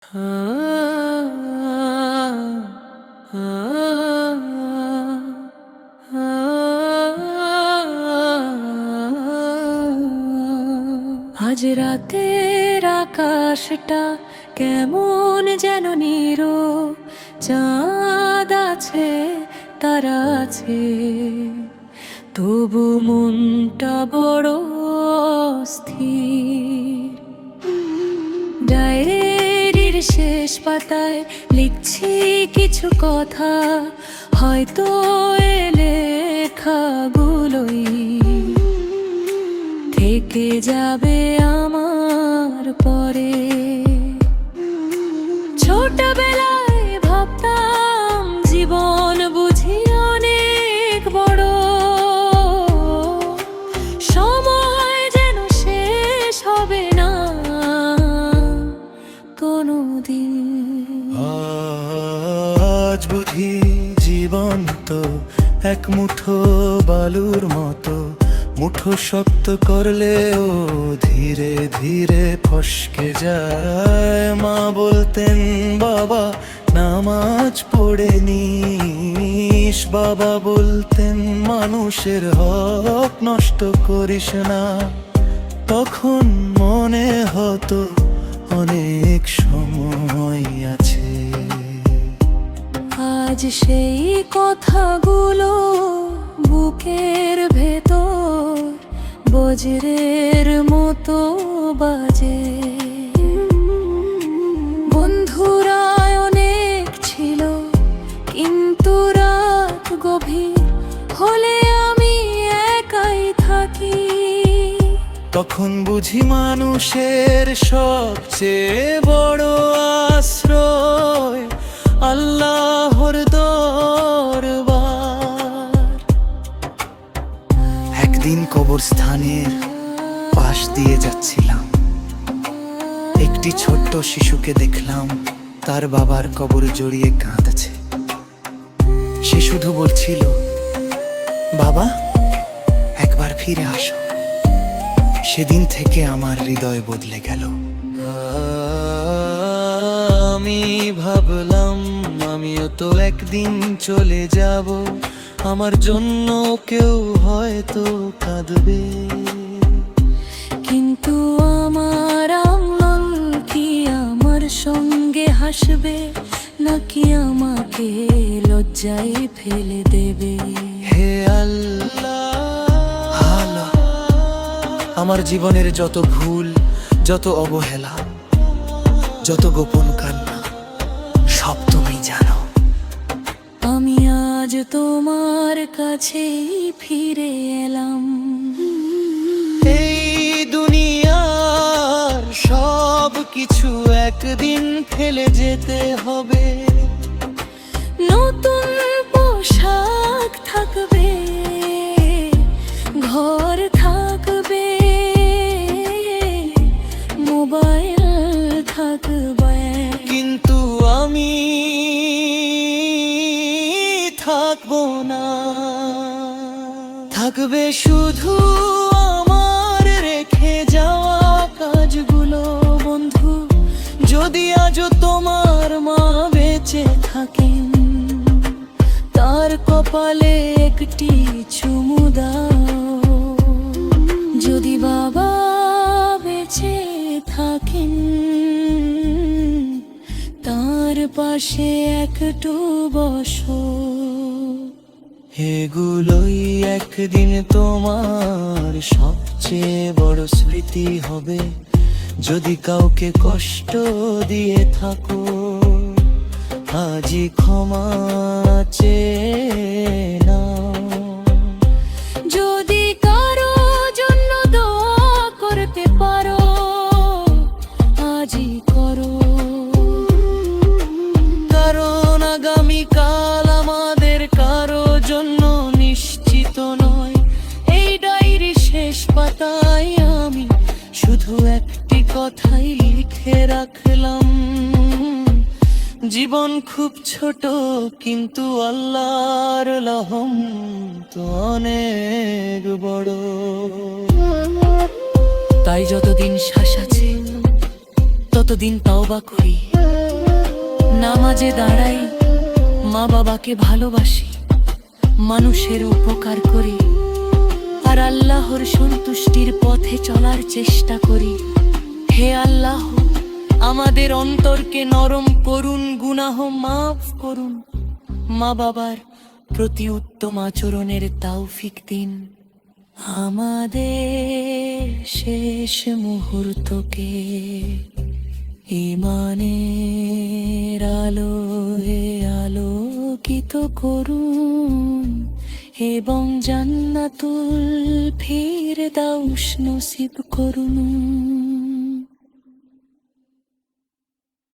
আজ রাতের আকাশটা কেমন যেন নীরব, চাঁদ আছে তারা আছে, তবু মনটা বড় স্থির। ডায়েরির শেষ পাতায় লিখছি কিছু কথা, হয়তো এ লেখাগুলোই থেকে যাবে আমার পরে। ছোটবেলায় ভাবতাম জীবন বুঝি অনেক বড়, সময় যেন শেষ হবে না কোনোদিন। আজ বুঝি জীবন তো এক মুঠো বালুর মতো, মুঠো শক্ত করলেও ধীরে ধীরে ফসকে যায়। মা বলতেন বাবা নামাজ পড়ে নিস, বাবা বলতেন মানুষের হক নষ্ট করিস না। তখন মনে হতো অনেক সময় আছে। আজ সেই কথাগুলো বুকের ভেতর বজ্রের মতো বাজে। বন্ধুরা অনেক ছিল কিন্তু রাত গভীর হলে আমি একাই থাকি। তখন বুঝি মানুষের সবচেয়ে বড় আশ্রয় আল্লাহর দরবার। একদিন কবরস্থানের পাশ দিয়ে যাচ্ছিলাম, একটি ছোট্ট শিশুকে দেখলাম তার বাবার কবর জড়িয়ে কাঁদছে। সে শুধু বলছিল, বাবা একবার ফিরে আসো। সেদিন থেকে আমার হৃদয় বদলে গেল। আমি ভাবলাম আমিও তো একদিন চলে যাব, আমার জন্য কেউ হয়তো কাঁদবে। কিন্তু আমার আম্মা কি আমার সঙ্গে হাসবে নাকি আমাকে লজ্জায় ফেলে দেবে? হে আল্লাহ, আমার জীবনের যত ভুল, যত অবহেলা, যত গোপন কান্না, সব তুমি জানো। আমি আজ তোমার কাছে ফিরে এলাম। এই দুনিয়ার সব কিছু একদিন ফেলে যেতে হবে। নতুন পোশাক থাকবে, ঘর থাকবে, মোবাইল থাকবে, কিন্তু আমি থাকবো না। থাকবে শুধু আমার রেখে যাওয়া কাজগুলো। বন্ধু, যদি আজও তোমার মা বেঁচে থাকেন, তার কপালে একটি চুমু দাও। যদি বাবা বেঁচে থাকেন, তার পাশে একটু বসো। এগুলোই একদিন তোমার সবচেয়ে বড় স্মৃতি হবে। যদি কাউকে কষ্ট দিয়ে থাকো, আজই ক্ষমা চেয়ে নাও। যদি কারো জন্য দোয়া করতে পারো, আজই করো, কারণ আগামীকাল আমাদের কারো জন্য নিশ্চিত নয়। এই ডায়েরি শেষ পাতায় আমি শুধু একটি কথাই লিখে রাখলাম, জীবন খুব ছোট কিন্তু আল্লাহর রহম তো অনেক বড়। তাই যতদিন শ্বাস আছে তত কতদিন তওবা করি, নামাজে দাঁড়াই, মা বাবাকে ভালোবাসি, মানুষের উপকার করি, আর আল্লাহর সন্তুষ্টির পথে চলার চেষ্টা করি। হে আল্লাহ, আমাদের অন্তরকে নরম করুন, গুনাহ মাফ করুন, মা বাবার প্রতি উত্তম আচরণের তৌফিক দিন। আমাদের শেষ মুহূর্তকে ঈমানের আলোয় আলোকিত করুন এবং জান্নাতুল ফিরদাউস নসিব করুন।